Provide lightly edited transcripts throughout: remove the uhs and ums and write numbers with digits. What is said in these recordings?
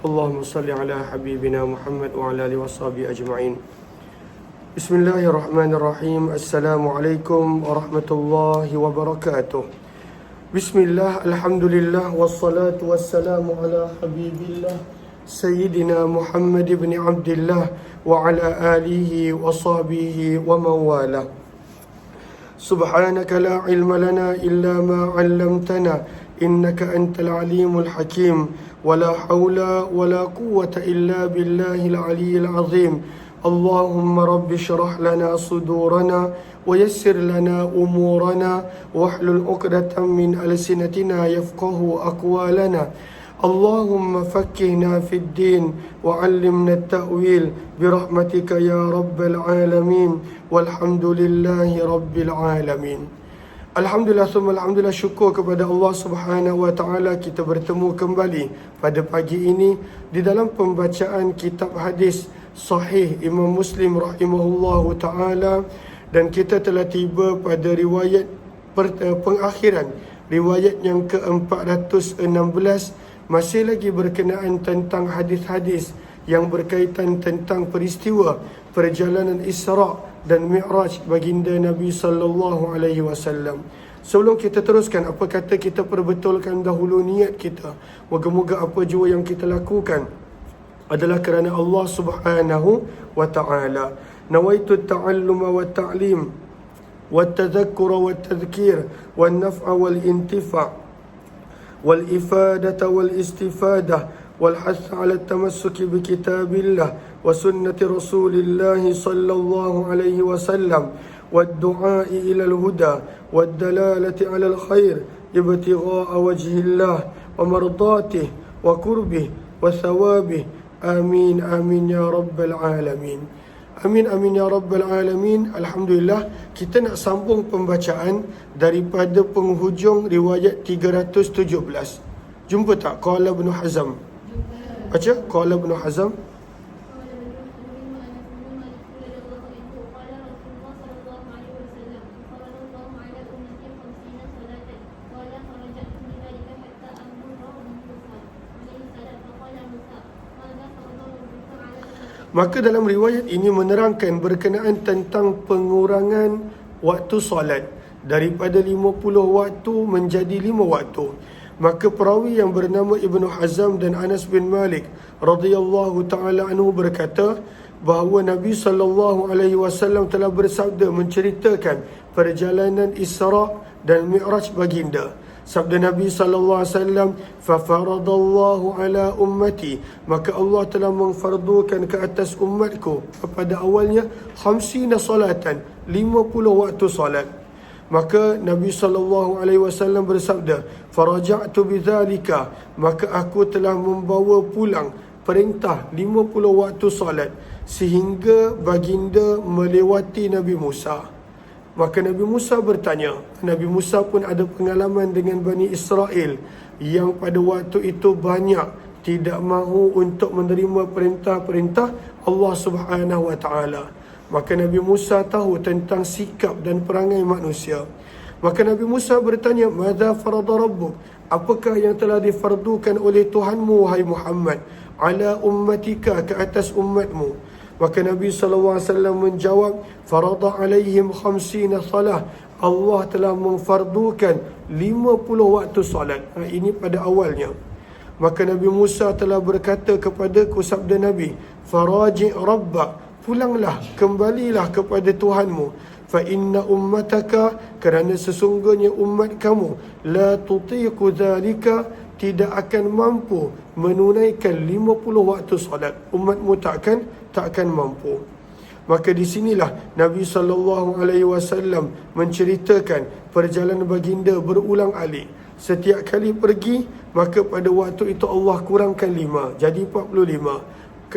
Allahumma salli ala habibina Muhammad wa ala alihi washabihi ajma'in. Bismillahirrahmanirrahim. Assalamualaikum warahmatullahi wabarakatuh. Bismillah, alhamdulillah, wassalatu wassalamu ala habibillah Sayyidina Muhammad ibn Abdillah wa ala alihi wa sahbihi wa mawala. Subhanaka la ilma lana illa ma 'allamtana innaka antal alimul hakim wa la hawla wa la quwwata illa billahil aliyyil azim. Allahumma rabbi syrah lana sudurana ويسر لنا أمورنا واحلل عقدة من ألسنتنا يفقه أقوالنا. اللهم فقهنا في الدين وعلمنا التأويل برحمتك يا رب العالمين والحمد لله رب العالمين. Alhamdulillah, alhamdulillah, syukur kepada Allah Subhanahu wa taala, kita bertemu kembali pada pagi ini di dalam pembacaan kitab hadis sahih Imam Muslim rahimahullahu taala, dan kita telah tiba pada riwayat pengakhiran, riwayat yang ke-416, masih lagi berkenaan tentang hadis-hadis yang berkaitan tentang peristiwa perjalanan Isra' dan Mi'raj baginda Nabi sallallahu alaihi wasallam. Sebelum kita teruskan, apa kata kita perbetulkan dahulu niat kita. Moga-moga apa jua yang kita lakukan adalah kerana Allah Subhanahu wa ta'ala. Nawaitu at-ta'alluma wa ta'lim wa at-tadhakkura wa at-tadhkir wa an-naf'a wal intifa' wal ifadata wal istifadah wal hath 'ala at-tamassuki bi kitabillah wa sunnati Rasulillah sallallahu alaihi wasallam wad du'a'i ila al-huda wad dalalati 'ala al-khair ibtigha'a wajhillah wa mardatihi wa qurbihi wa thawabihi. Amin amin ya rabbal alamin. Amin amin ya rabbal alamin. Alhamdulillah, kita nak sambung pembacaan daripada penghujung riwayat 317. Jumpa tak Qala Ibn Hazm? Baca Qala Ibn Hazm. Maka dalam riwayat ini menerangkan berkenaan tentang pengurangan waktu solat daripada 50 waktu menjadi 5 waktu. Maka perawi yang bernama Ibn Hazm dan Anas bin Malik radhiyallahu taala anhu berkata bahawa Nabi sallallahu alaihi wasallam telah bersabda menceritakan perjalanan Isra' dan Mi'raj baginda. Sabda Nabi sallallahu alaihi wasallam, fa faradallahu ala ummati, maka Allah telah mengfardukan ke atas umatku pada awalnya 50 salatan, 50 waktu salat. Maka Nabi sallallahu alaihi wasallam bersabda, faraja'tu bidzalika, maka aku telah membawa pulang perintah 50 waktu salat sehingga baginda melewati Nabi Musa. Maka Nabi Musa bertanya, Nabi Musa pun ada pengalaman dengan Bani Israel yang pada waktu itu banyak tidak mahu untuk menerima perintah-perintah Allah Subhanahu wa taala. Maka Nabi Musa tahu tentang sikap dan perangai manusia. Maka Nabi Musa bertanya, "Madza farada rabbuk?" Apakah yang telah difardukan oleh Tuhanmu wahai Muhammad ala ummatika, ke atas umatmu? Maka Nabi SAW menjawab, farada alaihim 50 salah. Allah telah memfardukan 50 waktu salat. Ini pada awalnya. Maka Nabi Musa telah berkata kepadaku, sabda Nabi, faraji' rabbak, pulanglah, kembalilah kepada Tuhanmu. Fa inna ummataka, kerana sesungguhnya umat kamu, la tutiqu dhalika, tidak akan mampu menunaikan 50 waktu salat. Umatmu takkan mampu. Maka di sinilah Nabi SAW menceritakan perjalanan baginda berulang alik. Setiap kali pergi, maka pada waktu itu Allah kurangkan 5, jadi 45.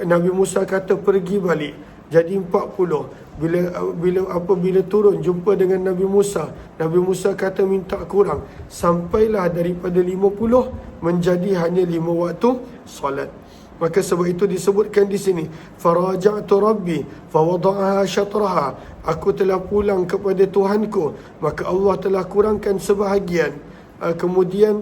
Nabi Musa kata pergi balik, jadi 40. Bila turun jumpa dengan Nabi Musa, Nabi Musa kata minta kurang, sampailah daripada 50 menjadi hanya 5 waktu salat. Maka sebab itu disebutkan di sini, faraja'tu rabbi fawada'aha syatraha, aku telah pulang kepada Tuhanku, maka Allah telah kurangkan sebahagian. Kemudian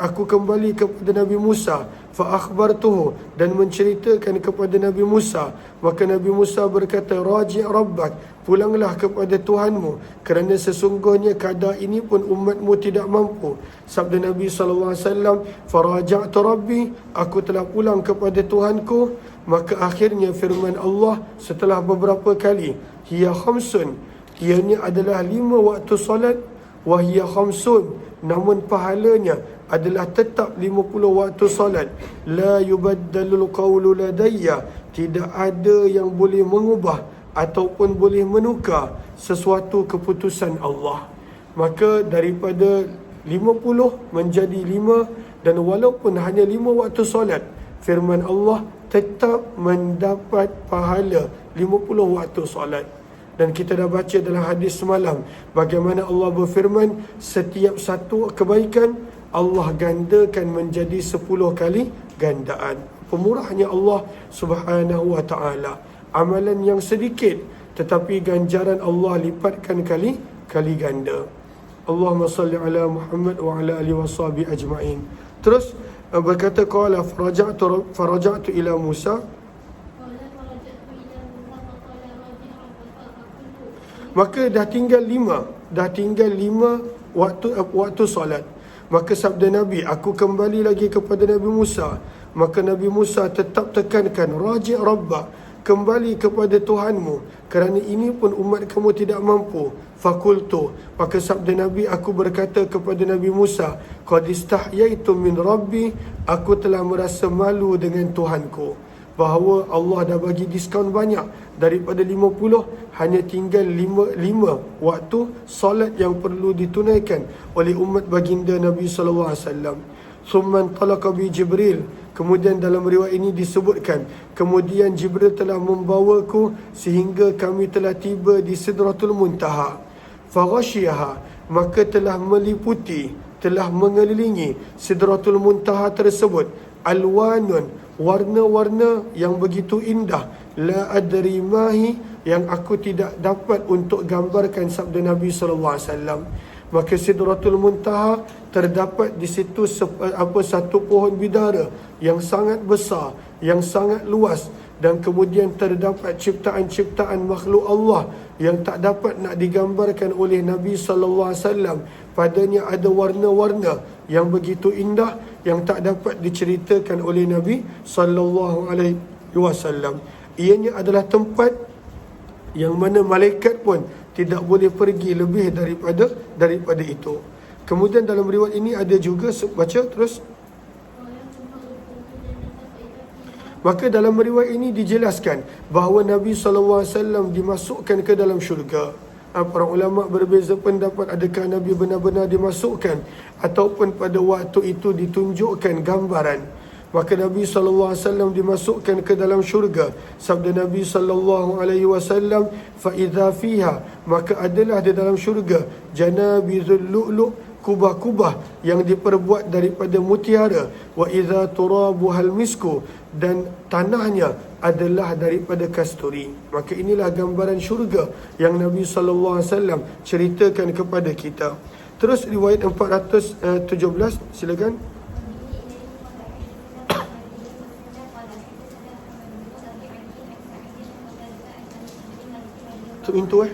aku kembali kepada Nabi Musa, fa akhbartuhu, dan menceritakan kepada Nabi Musa. Maka Nabi Musa berkata, raji' rabbak, pulanglah kepada Tuhanmu, kerana sesungguhnya kadar ini pun umatmu tidak mampu. Sabda Nabi SAW, faraja'tu rabbi, aku telah pulang kepada Tuhanku. Maka akhirnya firman Allah setelah beberapa kali, hiya khamsun, ianya adalah 5 waktu salat, wahiyya khamsun, namun pahalanya adalah tetap 50 waktu salat. La yubaddalul qawlu ladayya, tidak ada yang boleh mengubah ataupun boleh menukar sesuatu keputusan Allah. Maka daripada 50 menjadi 5, dan walaupun hanya 5 waktu salat, firman Allah tetap mendapat pahala 50 waktu salat. Dan kita dah baca dalam hadis semalam bagaimana Allah berfirman, setiap satu kebaikan Allah gandakan menjadi 10 kali gandaan. Pemurahnya Allah Subhanahu wa ta'ala. Amalan yang sedikit tetapi ganjaran Allah lipatkan kali ganda. Allahumma salli ala Muhammad wa ala alihi washabihi ajma'in. Terus berkata, qala faraja'tu ila Musa, maka dah tinggal 5 waktu solat. Maka sabda Nabi, aku kembali lagi kepada Nabi Musa. Maka Nabi Musa tetap tekankan, raji' rabbak, kembali kepada Tuhanmu, kerana ini pun umat kamu tidak mampu. Fakultu, maka sabda Nabi, aku berkata kepada Nabi Musa, qad istahyaitu min rabbi, aku telah merasa malu dengan Tuhanku. Bahawa Allah dah bagi diskaun banyak. Daripada 50, hanya tinggal 5 waktu solat yang perlu ditunaikan oleh umat baginda Nabi SAW. Thumman talaqa bi Jibril, kemudian dalam riwayat ini disebutkan, kemudian Jibril telah membawaku sehingga kami telah tiba di Sidratul Muntaha. Faghasyiha, maka telah meliputi, telah mengelilingi Sidratul Muntaha tersebut alwanun, warna-warna yang begitu indah, la adri mahi, yang aku tidak dapat untuk gambarkan, sabda Nabi SAW. Maka Sidratul Muntaha terdapat di situ satu pohon bidara yang sangat besar, yang sangat luas, dan kemudian terdapat ciptaan-ciptaan makhluk Allah yang tak dapat nak digambarkan oleh Nabi SAW. Padanya ada warna-warna yang begitu indah yang tak dapat diceritakan oleh Nabi SAW. Ianya adalah tempat yang mana malaikat pun tidak boleh pergi lebih daripada itu. Kemudian dalam riwayat ini ada juga, baca terus. Maka dalam riwayat ini dijelaskan bahawa Nabi SAW dimasukkan ke dalam syurga. Para ulama berbeza pendapat, adakah Nabi benar-benar dimasukkan ataupun pada waktu itu ditunjukkan gambaran. Maka Nabi SAW dimasukkan ke dalam syurga. Sabda Nabi SAW, فَإِذَا فِيهَا, maka adalah di dalam syurga janabizul lu'lu', kubah-kubah yang diperbuat daripada mutiara, wa idza turabuhal misku, dan tanahnya adalah daripada kasturi. Maka inilah gambaran syurga yang Nabi SAW ceritakan kepada kita. Terus riwayat 417, silakan. Itu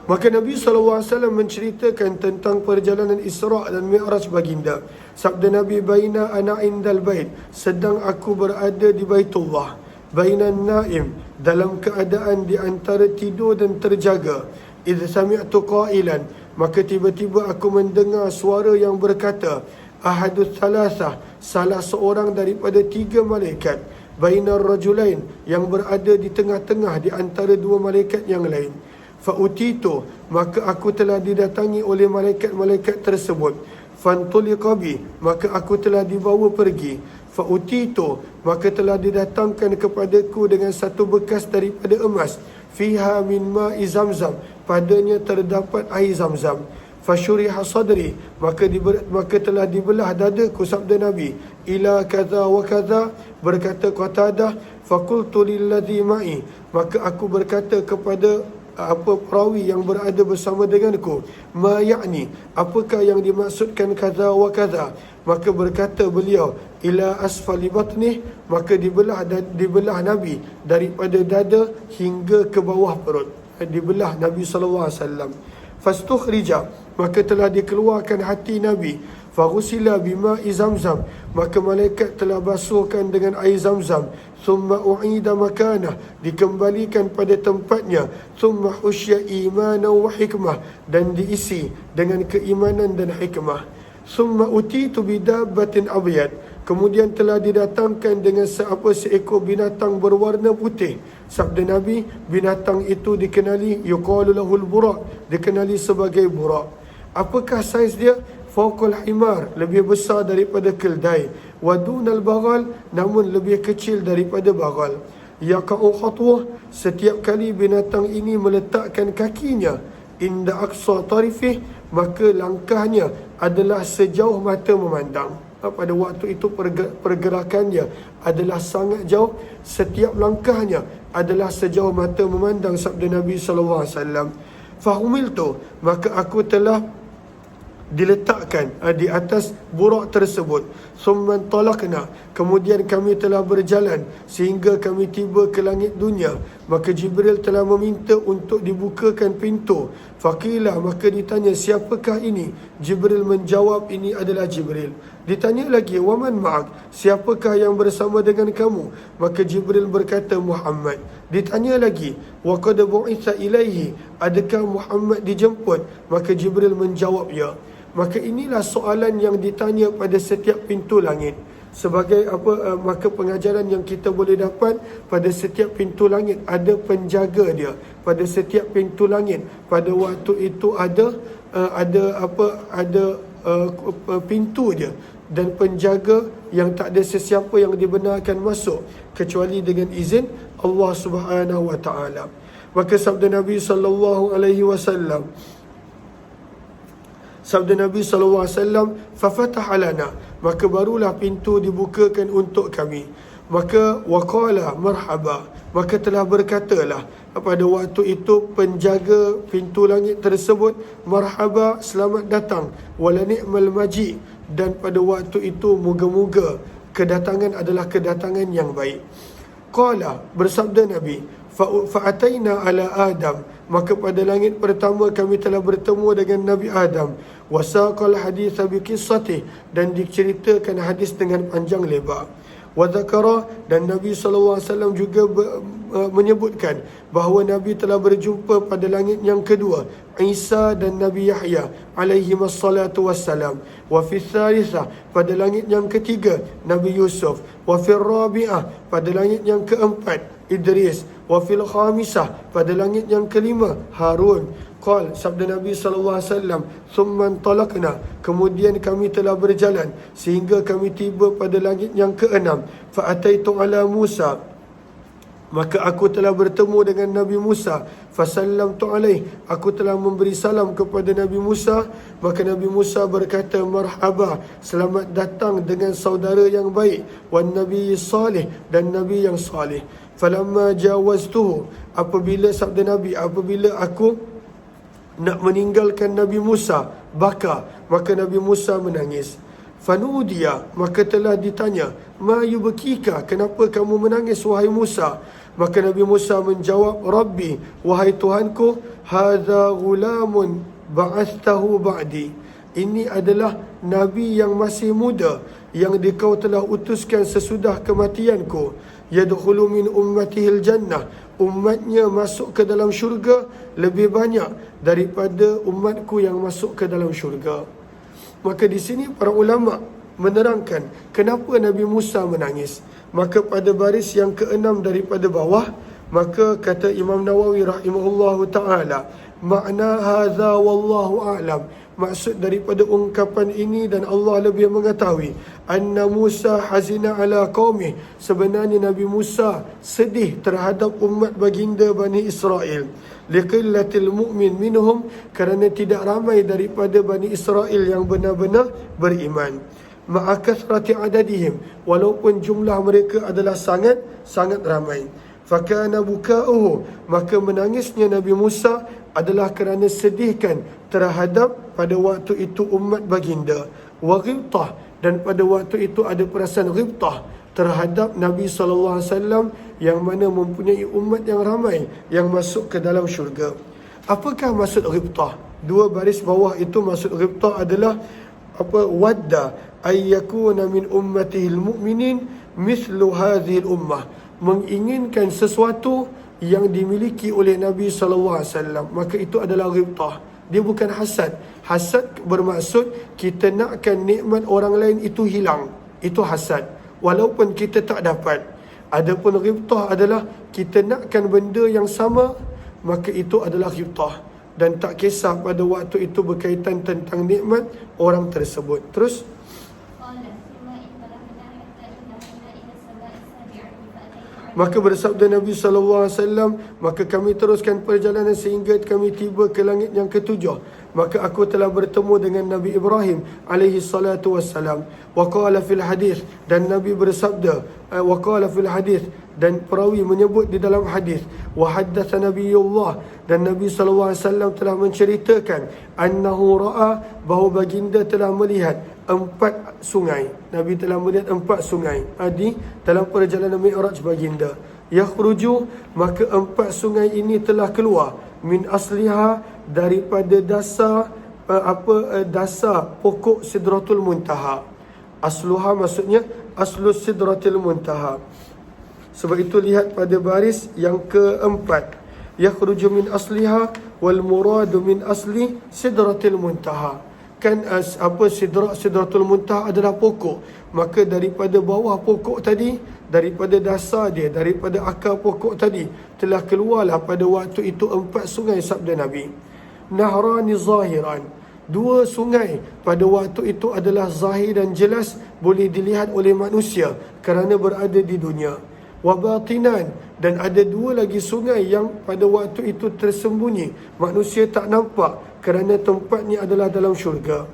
Maka Nabi SAW menceritakan tentang perjalanan Isra' dan Mi'raj baginda. Sabda Nabi, baina ana indal bait, sedang aku berada di Baitullah, bainan naim, dalam keadaan di antara tidur dan terjaga. Idh sami'tu qailan, maka tiba-tiba aku mendengar suara yang berkata, ahadus salasah, salah seorang daripada 3 malaikat, bainar rajulain, yang berada di tengah-tengah di antara 2 malaikat yang lain. Fa'utitu, maka aku telah didatangi oleh malaikat-malaikat tersebut. Fantuliqa bi, maka aku telah dibawa pergi. Fa'utitu, maka telah didatangkan kepadaku dengan satu bekas daripada emas. Fiha min ma'i zamzam, padanya terdapat air zamzam. Fasyuriha sadri, maka telah dibelah dadaku, sabda Nabi. Ila kaza wa kaza, berkata Qatadah. Fakultu lilladhi ma'i, maka aku berkata kepada perawi yang berada bersama denganku, ma ya'ni, apakah yang dimaksudkan kaza wa kaza? Maka berkata beliau, ila asfali batnih, maka dibelah Nabi daripada dada hingga ke bawah perut, dibelah Nabi SAW. Fastukhrija, maka telah dikeluarkan hati Nabi. Faghusila bima'i zamzam, maka malaikat telah basuhkan dengan air zamzam. Thumma u'ida makanah, dikembalikan pada tempatnya. Thumma husya imanan wa hikmah, dan diisi dengan keimanan dan hikmah. Thumma utitu bidabbatin abyad, kemudian telah didatangkan dengan seekor binatang berwarna putih. Sabda Nabi, binatang itu dikenali yuqalu lahul burak, dikenali sebagai burak. Apakah saiz dia? Fawqal himar, lebih besar daripada keldai. Wadunal bagal, namun lebih kecil daripada bagal. Yaqa'u khatwah, setiap kali binatang ini meletakkan kakinya, inda aqsa tarifih, maka langkahnya adalah sejauh mata memandang. Pada waktu itu pergerakannya adalah sangat jauh, setiap langkahnya adalah sejauh mata memandang, sabda Nabi SAW. Fahumiltu, maka aku telah diletakkan di atas burak tersebut. Summan talaqna, kemudian kami telah berjalan sehingga kami tiba ke langit dunia. Maka Jibril telah meminta untuk dibukakan pintu. Faqila, maka ditanya, siapakah ini? Jibril menjawab, ini adalah Jibril. Ditanya lagi, waman ma'ak, siapakah yang bersama dengan kamu? Maka Jibril berkata, Muhammad. Ditanya lagi, wa qad bu'itha ilaihi, adakah Muhammad dijemput? Maka Jibril menjawab, ya. Maka inilah soalan yang ditanya pada setiap pintu langit. Sebagai maka pengajaran yang kita boleh dapat, pada setiap pintu langit ada penjaga dia. Pada setiap pintu langit pada waktu itu ada pintu dia, dan penjaga yang tak ada sesiapa yang dibenarkan masuk kecuali dengan izin Allah Subhanahu wa taala. Maka sabda Nabi sallallahu alaihi wasallam, fafataha lana, maka barulah pintu dibukakan untuk kami. Maka waqala marhaba, maka telah berkatalah pada waktu itu penjaga pintu langit tersebut, marhaba, selamat datang, wala ni'mal maji, dan pada waktu itu moga-moga kedatangan adalah kedatangan yang baik. Qala, bersabda Nabi, fa'ataina ala Adam, maka pada langit pertama kami telah bertemu dengan Nabi Adam. Wasaqal hadis biqissatih, dan diceritakan hadis dengan panjang lebar. Wa dzakara, dan Nabi SAW juga menyebutkan bahawa Nabi telah berjumpa pada langit yang kedua Isa dan Nabi Yahya alaihi wassalatu wassalam. Wa fi tsalitsah, pada langit yang ketiga Nabi Yusuf. Wa fi rabi'ah, pada langit yang keempat Idris. Wa fil khamisah, pada langit yang kelima Harun. Qal, sabda Nabi SAW, summan talaqna, kemudian kami telah berjalan sehingga kami tiba pada langit yang keenam. Fa'ataitu ala Musa, maka aku telah bertemu dengan Nabi Musa. Fasallamtu alaih, aku telah memberi salam kepada Nabi Musa. Maka Nabi Musa berkata, marhaba, selamat datang dengan saudara yang baik. Wan Nabi salih, dan Nabi yang salih. Falamma jawaztuhu, apabila sabda Nabi, apabila aku nak meninggalkan Nabi Musa, baka, maka Nabi Musa menangis. Fanudia, maka telah ditanya, ma yubkika, kenapa kamu menangis wahai Musa? Maka Nabi Musa menjawab, Rabbi, wahai Tuhanku, hadza ghulamun ba'astahu ba'di, ini adalah Nabi yang masih muda yang dikau telah utuskan sesudah kematianku. Yadkhulu min ummatihil jannah, umatnya masuk ke dalam syurga lebih banyak daripada umatku yang masuk ke dalam syurga. Maka di sini para ulama menerangkan kenapa Nabi Musa menangis. Maka pada baris yang keenam daripada bawah, maka kata Imam Nawawi rahimahullahu ta'ala, makna hadza wallahu a'lam, maksud daripada ungkapan ini dan Allah lebih mengetahui, anna Musa hazina ala qaumih, sebenarnya Nabi Musa sedih terhadap umat baginda Bani Israel. Liqillatil mu'min minhum, kerana tidak ramai daripada Bani Israel yang benar-benar beriman. Ma'akathrati adadihim, walaupun jumlah mereka adalah sangat ramai. fakana buka'uhu, maka menangisnya Nabi Musa adalah kerana sedihkan terhadap pada waktu itu umat baginda. Wa ghibtah, dan pada waktu itu ada perasaan ghibtah terhadap Nabi SAW yang mana mempunyai umat yang ramai yang masuk ke dalam syurga. Apakah maksud ghibtah? Dua baris bawah itu maksud ghibtah adalah wadda ayyakuna min ummatihil mu'minin mislu hadhil ummah, menginginkan sesuatu yang dimiliki oleh Nabi SAW, maka itu adalah ghibtah. Dia bukan hasad. Hasad bermaksud kita nakkan nikmat orang lain itu hilang, itu hasad, walaupun kita tak dapat. Adapun ghibtah adalah kita nakkan benda yang sama, maka itu adalah ghibtah, dan tak kisah pada waktu itu berkaitan tentang nikmat orang tersebut. Terus maka bersabda Nabi SAW, maka kami teruskan perjalanan sehingga kami tiba ke langit yang ketujuh. Maka aku telah bertemu dengan Nabi Ibrahim alaihi salatu wassalam. Wa qala fil hadis, dan Nabi bersabda, wa qala fil hadis, dan perawi menyebut di dalam hadis, wa haddatha Nabiyullah, dan Nabi SAW telah menceritakan, annahu ra'a, bahawa baginda telah melihat 4 sungai. Nabi telah melihat 4 sungai di dalam perjalanan Mi'raj baginda. Yakhruju, maka 4 sungai ini telah keluar, min asliha, daripada dasar dasar pokok Sidratul Muntaha. Asluha maksudnya aslus Sidratul Muntaha. Sebab itu lihat pada baris yang keempat, yakhruju min asliha wal muradu min asli Sidratul Muntaha. Kan Sidratul Muntaha adalah pokok, maka daripada bawah pokok tadi, daripada dasar dia, daripada akar pokok tadi, telah keluarlah pada waktu itu 4 sungai, sabda Nabi. Nahrani zahiran, 2 sungai pada waktu itu adalah zahir dan jelas, boleh dilihat oleh manusia kerana berada di dunia. Wa batinan, dan ada 2 lagi sungai yang pada waktu itu tersembunyi, manusia tak nampak kerana tempatnya adalah dalam syurga.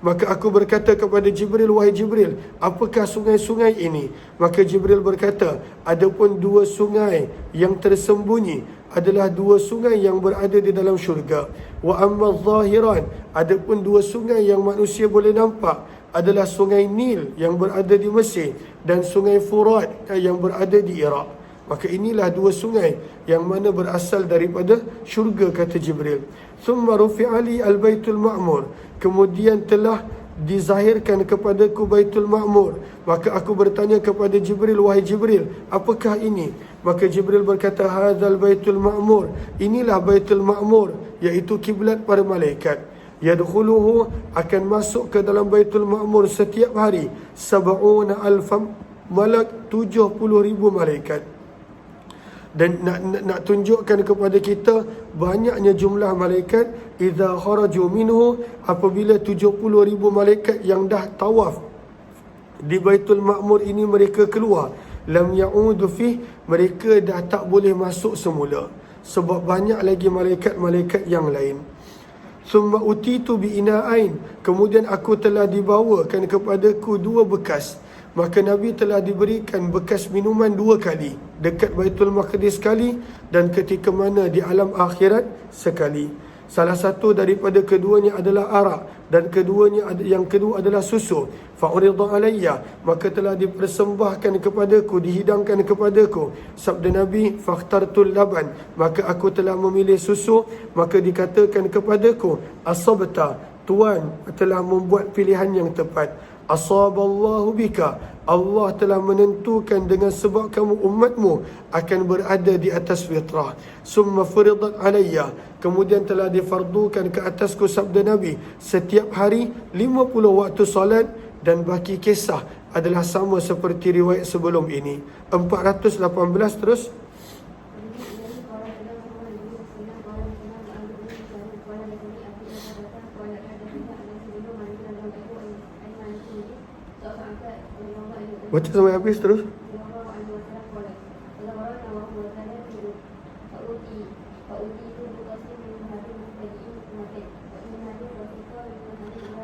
Maka aku berkata kepada Jibril, wahai Jibril, apakah sungai-sungai ini? Maka Jibril berkata, adapun 2 sungai yang tersembunyi adalah 2 sungai yang berada di dalam syurga. Wa amma zahiran, adapun 2 sungai yang manusia boleh nampak adalah sungai Nil yang berada di Mesir dan sungai Furat yang berada di Iraq. Maka inilah 2 sungai yang mana berasal daripada syurga, kata Jibril. Thumma rufi'ali al-Baitul Ma'mur, kemudian telah dizahirkan kepadaku Baitul Ma'mur. Maka aku bertanya kepada Jibril, wahai Jibril, apakah ini? Maka Jibril berkata, hadzal Baitul Ma'mur, inilah Baitul Ma'mur, iaitu kiblat para malaikat. Yadkhuluhu, akan masuk ke dalam Baitul Ma'mur setiap hari 70,000 malak, 70,000 malaikat. Dan nak tunjukkan kepada kita banyaknya jumlah malaikat. Idza kharaju minhu, apabila 70,000 malaikat yang dah tawaf di Baitul Ma'mur ini mereka keluar, lam ya'udu fih, mereka dah tak boleh masuk semula, sebab banyak lagi malaikat-malaikat yang lain. Summa utitu bi ina'ain, kemudian aku telah dibawakan kepadaku 2 bekas. Maka Nabi telah diberikan bekas minuman 2 kali, dekat Baitul Maqdis sekali, dan ketika mana di alam akhirat sekali. Salah satu daripada keduanya adalah arak, dan yang kedua adalah susu. Fa'urida alayya, maka telah dipersembahkan kepadaku, dihidangkan kepadaku. Sabda Nabi, fakhtartul laban, maka aku telah memilih susu. Maka dikatakan kepadaku, asabta, Tuan telah membuat pilihan yang tepat. Asaballahu bika, Allah telah menentukan dengan sebab kamu umatmu akan berada di atas fitrah. Summa furidat alayya, kemudian telah difardukan ke atasku, sabda Nabi, setiap hari 50 waktu salat, dan baki kisah adalah sama seperti riwayat sebelum ini. 418 terus. Baca sampai habis terus.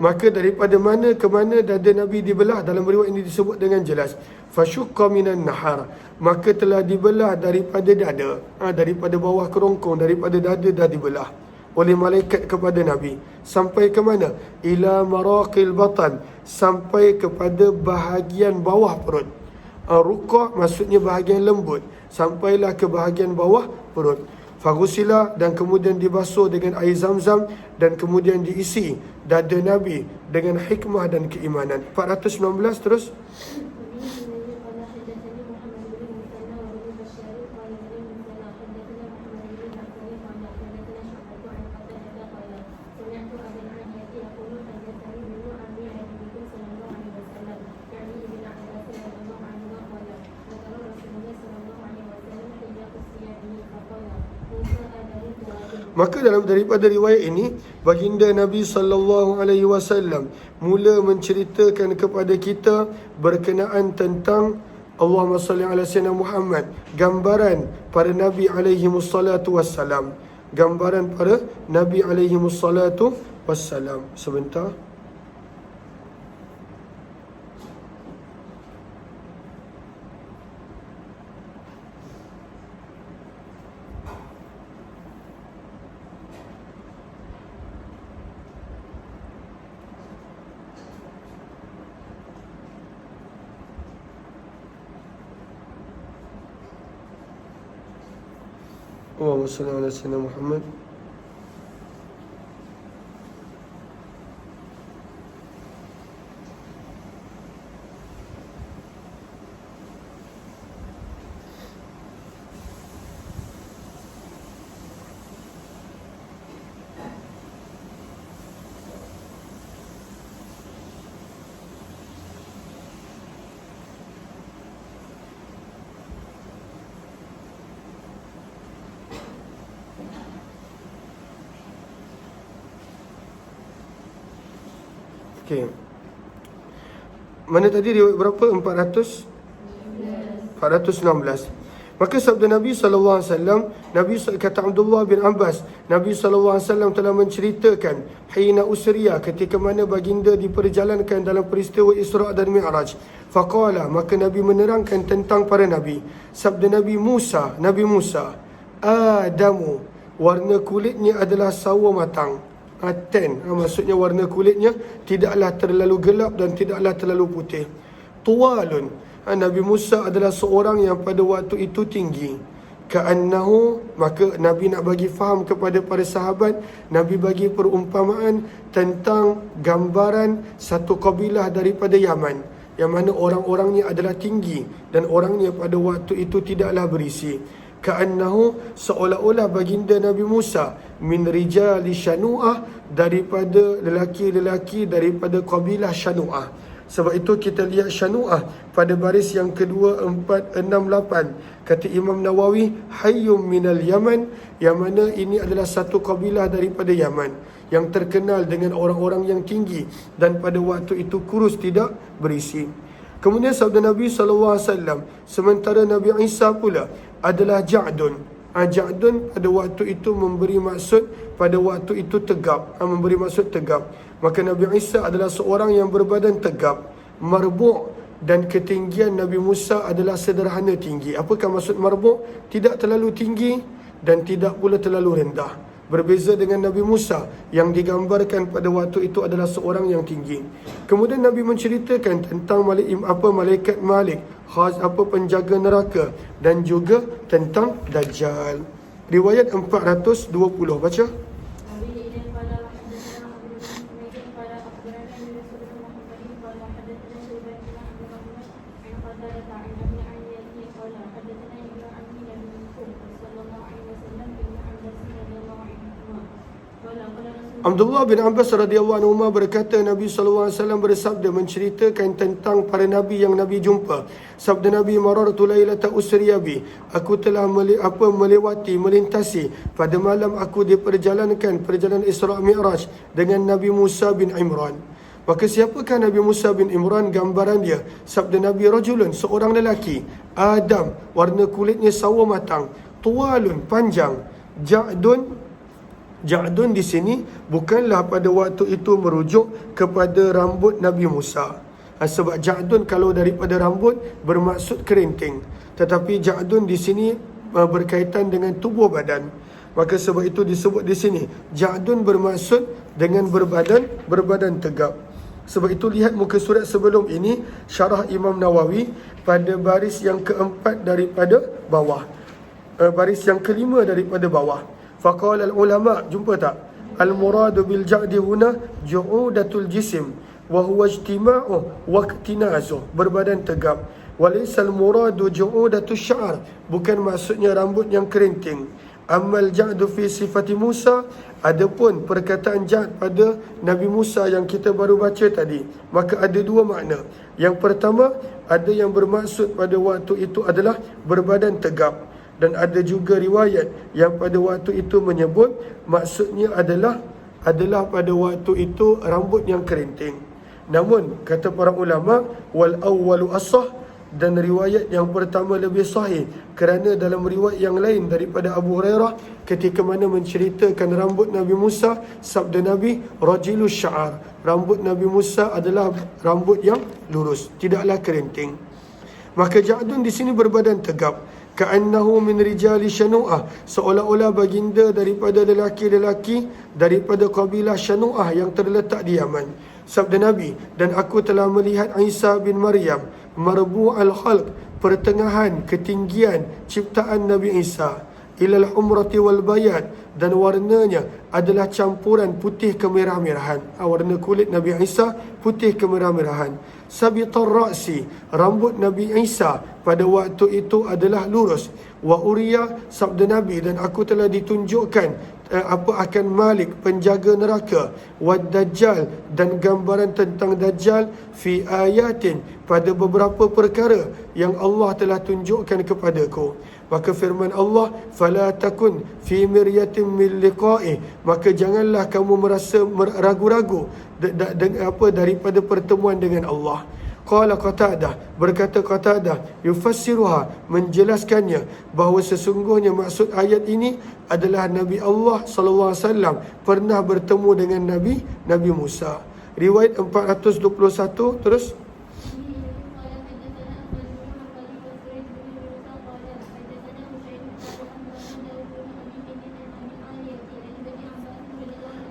Maka daripada mana ke mana dada Nabi dibelah, dalam riwayat ini disebut dengan jelas, fasyukka minan nahar, maka telah dibelah daripada dada, daripada bawah kerongkong, daripada dada dah dibelah oleh malaikat kepada Nabi. Sampai ke mana? Ila maraqil batan, sampai kepada bahagian bawah perut. Ruqa' maksudnya bahagian lembut, sampailah ke bahagian bawah perut. Faghusila, dan kemudian dibasuh dengan air zam-zam, dan kemudian diisi dada Nabi dengan hikmah dan keimanan. 419 terus. Maka daripada riwayat ini, baginda Nabi SAW mula menceritakan kepada kita berkenaan tentang Allahumma salli ala sayyidina Muhammad, gambaran para Nabi alaihimussalatu wassalam. Gambaran para Nabi alaihimussalatu wassalam. Sebentar. Allahumma salli ala sayyidina Muhammad. Okey. Mana tadi riwayat berapa? 416. Maka sabda Nabi SAW, kata Abdullah bin Abbas, Nabi SAW telah menceritakan hina usriya, ketika mana baginda diperjalankan dalam peristiwa Isra' dan Mi'raj. Faqala, maka Nabi menerangkan tentang para Nabi. Sabda Nabi Musa, Adamu, warna kulitnya adalah sawo matang. Maksudnya warna kulitnya tidaklah terlalu gelap dan tidaklah terlalu putih. Tuwalun, Nabi Musa adalah seorang yang pada waktu itu tinggi. Ka'annahu, maka Nabi nak bagi faham kepada para sahabat, Nabi bagi perumpamaan tentang gambaran satu kabilah daripada Yaman, yang mana orang-orangnya adalah tinggi dan orangnya pada waktu itu tidaklah berisi. Ka'annahu, seolah-olah baginda Nabi Musa min rijali Shanu'ah, daripada lelaki-lelaki daripada kabilah Shanu'ah. Sebab itu kita lihat Shanu'ah pada baris yang kedua, 4, 6, 8. Kata Imam Nawawi, hayyum minal Yaman, yang mana ini adalah satu kabilah daripada Yaman yang terkenal dengan orang-orang yang tinggi dan pada waktu itu kurus, tidak berisi. Kemudian sabda Nabi SAW, sementara Nabi Isa pula adalah Ja'dun. Ja'dun pada waktu itu memberi maksud, pada waktu itu tegap, memberi maksud tegap. Maka Nabi Isa adalah seorang yang berbadan tegap, marbu', dan ketinggian Nabi Musa adalah sederhana tinggi. Apakah maksud marbu'? Tidak terlalu tinggi dan tidak pula terlalu rendah. Berbeza dengan Nabi Musa yang digambarkan pada waktu itu adalah seorang yang tinggi. Kemudian Nabi menceritakan tentang malaikat Malik, penjaga neraka, dan juga tentang Dajjal. Riwayat 420, baca. Abdullah bin Abbas radhiyallahu anhu berkata, Nabi SAW bersabda menceritakan tentang para Nabi yang Nabi jumpa. Sabda Nabi, marartu lailata usriya bi, aku telah melintasi pada malam aku diperjalankan perjalanan Isra' Mi'raj dengan Nabi Musa bin Imran. Maka siapakah Nabi Musa bin Imran? Gambaran dia, sabda Nabi, rajulun, seorang lelaki, Adam, warna kulitnya sawo matang, tuwalun, panjang, Ja'dun, Ja'dun di sini bukanlah pada waktu itu merujuk kepada rambut Nabi Musa. Sebab Ja'dun kalau daripada rambut bermaksud kerinting. Tetapi Ja'dun di sini berkaitan dengan tubuh badan. Maka sebab itu disebut di sini Ja'dun bermaksud dengan berbadan tegap. Sebab itu lihat muka surat sebelum ini, syarah Imam Nawawi pada baris yang keempat daripada bawah, baris yang kelima daripada bawah. Faqala al-ulama, jumpa tak? Al-muradu bil ja'di huna ju'udatul jisim wa huwa ijtima'u wa iktinazu, berbadan tegap. Walaysa al-muradu ju'udatul sya'r, bukan maksudnya rambut yang kerinting. Amal ja'du fi sifati Musa, adapun perkataan ja'd pada Nabi Musa yang kita baru baca tadi, maka ada dua makna. Yang pertama, ada yang bermaksud pada waktu itu adalah berbadan tegap, dan ada juga riwayat yang pada waktu itu menyebut maksudnya adalah pada waktu itu rambut yang kerinting. Namun kata para ulama, wal awwalu asah, dan riwayat yang pertama lebih sahih, kerana dalam riwayat yang lain daripada Abu Hurairah ketika mana menceritakan rambut Nabi Musa, sabda Nabi, rajilus sya'ar, rambut Nabi Musa adalah rambut yang lurus, tidaklah kerinting. Maka Ja'dun di sini berbadan tegap, ka'annahu min rijali Syanu'ah, seolah-olah baginda daripada lelaki-lelaki daripada kabilah Syanu'ah yang terletak di Yaman. Sabda Nabi, dan aku telah melihat Isa bin Maryam, marbu'al khalq, pertengahan ketinggian ciptaan Nabi Isa, ilal humrati wal bayad, dan warnanya adalah campuran putih kemerah-merahan. Warna kulit Nabi Isa putih kemerah-merahan. Sabitar ra'si, rambut Nabi Isa pada waktu itu adalah lurus. Wa uriya, sabda Nabi, dan aku telah ditunjukkan akan Malik, penjaga neraka, wad Dajjal, dan gambaran tentang Dajjal, fi ayatin, pada beberapa perkara yang Allah telah tunjukkan kepadaku. Maka firman Allah, fala takun fi miryatin min liqa'i, maka janganlah kamu merasa ragu-ragu daripada pertemuan dengan Allah. Qala Qatadah, berkata Qatadah, yufassiruha, menjelaskannya bahawa sesungguhnya maksud ayat ini adalah Nabi Allah SAW pernah bertemu dengan Nabi Musa. Riwayat 421 terus.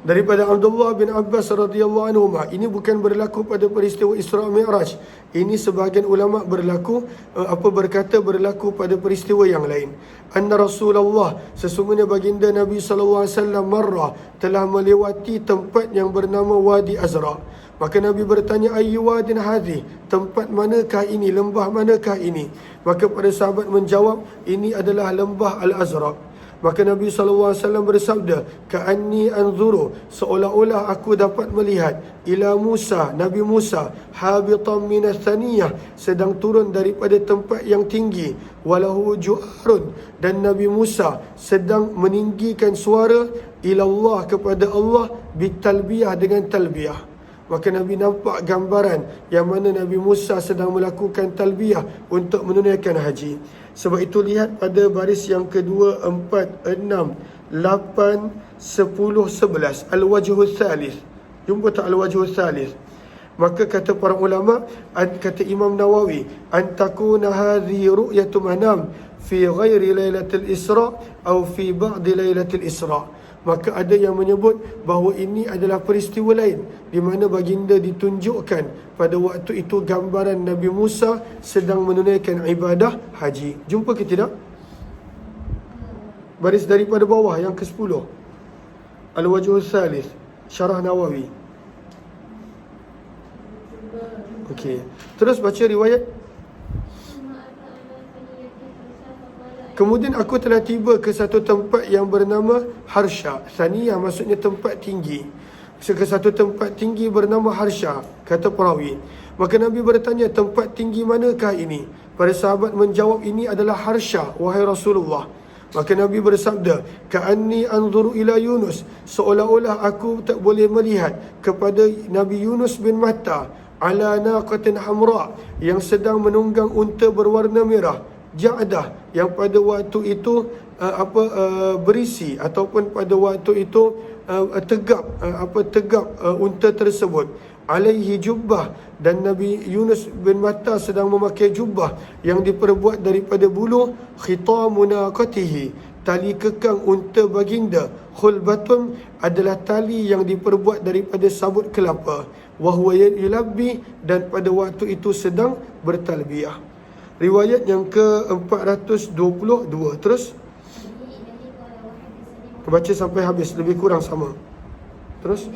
Daripada Abdullah bin Abbas radhiyallahu anhu, ini bukan berlaku pada peristiwa Isra Mi'raj. Ini sebahagian ulama berkata berlaku pada peristiwa yang lain. Anna Rasulullah, sesungguhnya baginda Nabi sallallahu alaihi wasallam marrah, telah melewati tempat yang bernama Wadi Azra. Maka Nabi bertanya, ayyu wadin hadhi, tempat manakah ini, lembah manakah ini? Maka para sahabat menjawab, ini adalah lembah Al-Azraq. Maka Nabi SAW bersabda, ka'anni anzuru, seolah-olah aku dapat melihat, ila Musa, Nabi Musa, habitan minas thaniyah, sedang turun daripada tempat yang tinggi, walahu ju'arun, dan Nabi Musa sedang meninggikan suara, ilallah, kepada Allah, bitalbiyah, dengan talbiyah. Maka Nabi nampak gambaran yang mana Nabi Musa sedang melakukan talbiyah untuk menunaikan haji. Sebab itu lihat pada baris yang kedua, 4, 6, 8, 10, 11. Al-wajhul thalith. Jumpa tak al-wajhul thalith? Maka kata para ulama, kata Imam Nawawi, antakuna hadhi ru'yatu manam fi ghairi laylatil Isra' atau fi ba'di laylatil Isra'. Maka ada yang menyebut bahawa ini adalah peristiwa lain di mana baginda ditunjukkan pada waktu itu gambaran Nabi Musa sedang menunaikan ibadah haji. Jumpa ke tidak? Baris daripada bawah yang ke-10. Al-Wajhul Thalith, Syarah Nawawi. Okey. Terus baca riwayat. Kemudian aku telah tiba ke satu tempat yang bernama Harsha. Thaniyah maksudnya tempat tinggi. Ke satu tempat tinggi bernama Harsha, kata perawi. Maka Nabi bertanya, tempat tinggi manakah ini? Para sahabat menjawab, ini adalah Harsha, wahai Rasulullah. Maka Nabi bersabda, ka'anni anzuru ila Yunus, seolah-olah aku tak boleh melihat kepada Nabi Yunus bin Matta, ala naqatin hamra, yang sedang menunggang unta berwarna merah, Ja'dah, yang pada waktu itu berisi ataupun pada waktu itu tegap unta tersebut. Alaihi jubbah, dan Nabi Yunus bin Matta sedang memakai jubbah yang diperbuat daripada buluh. Khitamu naqatihi, tali kekang unta baginda. Khulbatun, adalah tali yang diperbuat daripada sabut kelapa. Wahwa yulabbi, dan pada waktu itu sedang bertalbiyah. Riwayat yang ke-422. Terus baca sampai habis, lebih kurang sama. Terus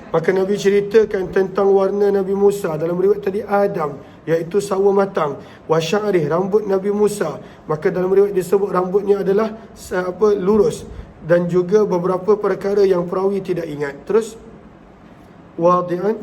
maka Nabi ceritakan tentang warna Nabi Musa. Dalam riwayat tadi Adam, iaitu sawo matang. Wa sya'rih, rambut Nabi Musa. Maka dalam riwayat disebut rambutnya adalah lurus. Dan juga beberapa perkara yang perawi tidak ingat. Terus wadi'an,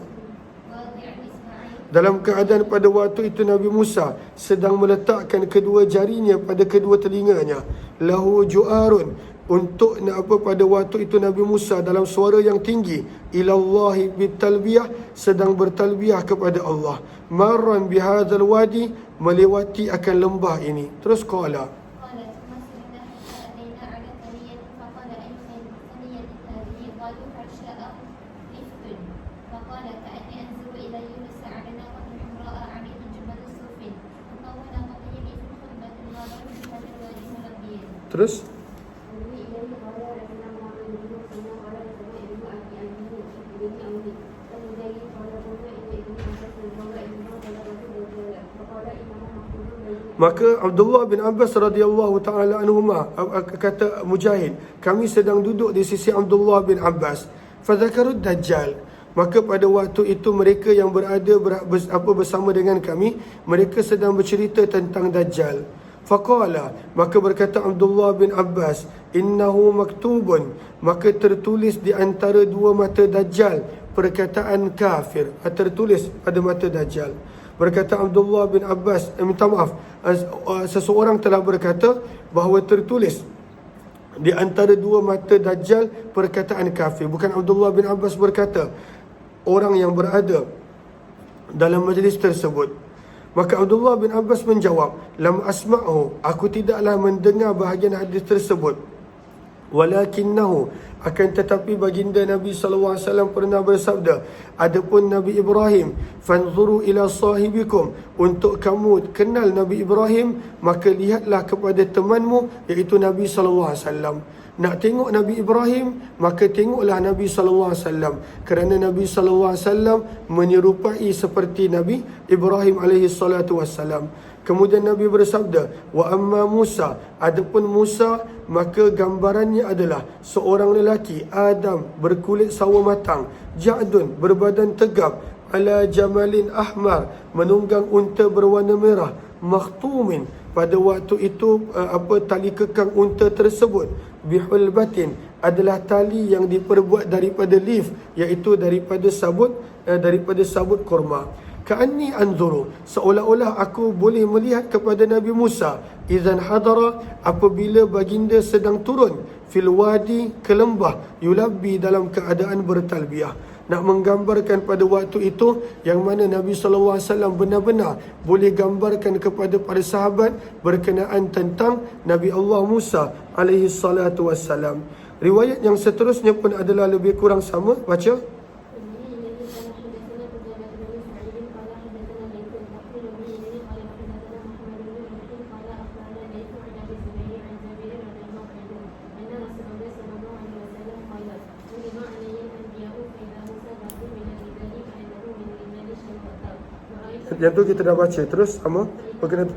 dalam keadaan pada waktu itu Nabi Musa sedang meletakkan kedua jarinya pada kedua telinganya. Lahu ju'arun, untuk pada waktu itu Nabi Musa dalam suara yang tinggi, ilallahi bitalbiyah, sedang bertalbiyah kepada Allah. Marran bihadzal wadi, melewati akan lembah ini. Terus qala, terus maka Abdullah bin Abbas radhiyallahu taala anhuma, kata Mujahid, kami sedang duduk di sisi Abdullah bin Abbas. Fadzakarud Dajjal, maka pada waktu itu mereka yang berada bersama dengan kami, mereka sedang bercerita tentang Dajjal. Faqala, maka berkata Abdullah bin Abbas, innahu maktubun, maka tertulis di antara dua mata Dajjal perkataan kafir, tertulis pada mata Dajjal. Berkata Abdullah bin Abbas, minta maaf, seseorang telah berkata bahawa tertulis di antara dua mata Dajjal perkataan kafir. Bukan Abdullah bin Abbas berkata, orang yang berada dalam majlis tersebut. Maka Abdullah bin Abbas menjawab, lam asma'hu, aku tidaklah mendengar bahagian hadis tersebut. Walakinnahu, akan tetapi baginda Nabi SAW pernah bersabda, adapun Nabi Ibrahim, fanzuru ila sahibikum, untuk kamu kenal Nabi Ibrahim, maka lihatlah kepada temanmu, iaitu Nabi SAW. Nak tengok Nabi Ibrahim, maka tengoklah Nabi SAW. Kerana Nabi SAW menyerupai seperti Nabi Ibrahim alaihissalam. Kemudian Nabi bersabda, wa amma Musa, adapun Musa, maka gambarannya adalah seorang lelaki, Adam, berkulit sawo matang, ja'dun, berbadan tegap, ala jamalin ahmar, menunggang unta berwarna merah, makhtumin, pada waktu itu tali kekang unta tersebut, bihulbatin, adalah tali yang diperbuat daripada lif, iaitu daripada sabut kurma. Ka'anni anzuru, seolah-olah aku boleh melihat kepada Nabi Musa, idzan hadara, apabila baginda sedang turun, fil wadi, ke lembah, yulabbi, dalam keadaan bertalbiyah. Nak menggambarkan pada waktu itu yang mana Nabi SAW benar-benar boleh gambarkan kepada para sahabat berkenaan tentang Nabi Allah Musa alaihi salatu wassalam. Riwayat yang seterusnya pun adalah lebih kurang sama. Baca. Yang tu kita dah baca. Terus sama berkenaan.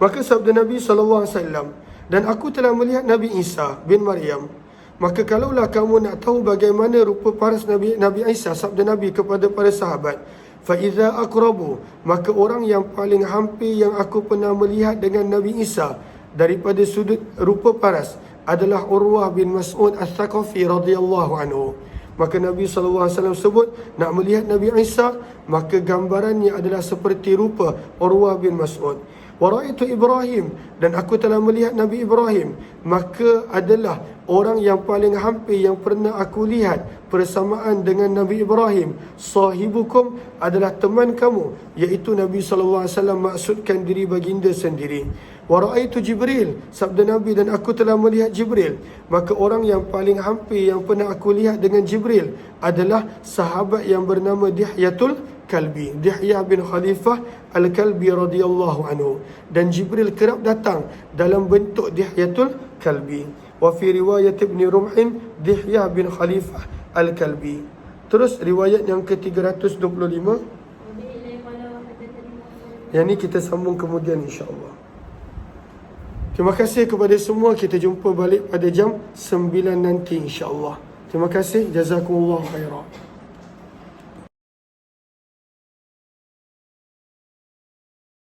Maka sabda Nabi SAW, dan aku telah melihat Nabi Isa bin Maryam. Maka kalaulah kamu nak tahu bagaimana rupa paras Nabi Isa, sabda Nabi kepada para sahabat, fa iza aqrabu, maka orang yang paling hampir yang aku pernah melihat dengan Nabi Isa daripada sudut rupa paras adalah Urwah bin Mas'ud Al-Thaqafi radhiyallahu anhu. Maka Nabi SAW sebut, nak melihat Nabi Isa, maka gambarannya adalah seperti rupa Urwah bin Mas'ud. Wa ra'aitu Ibrahim, dan aku telah melihat Nabi Ibrahim, maka adalah orang yang paling hampir yang pernah aku lihat persamaan dengan Nabi Ibrahim. Sahibukum adalah teman kamu, iaitu Nabi SAW maksudkan diri baginda sendiri. Wa ra'aitu Jibril, sabda Nabi, dan aku telah melihat Jibril, maka orang yang paling hampir yang pernah aku lihat dengan Jibril adalah sahabat yang bernama Dihyatul Kalbi, Dihyah bin Khalifah Al-Kalbi radhiyallahu anhu. Dan Jibril kerap datang dalam bentuk Dihyatul Kalbi. Wa fi riwayat Ibn Rumhin, Dihyah bin Khalifah Al-Kalbi. Terus riwayat yang ke-325, yang ni kita sambung kemudian insya-Allah. Terima kasih kepada semua. Kita jumpa balik pada jam 9 nanti insya-Allah. Terima kasih. Jazakumullah khairan.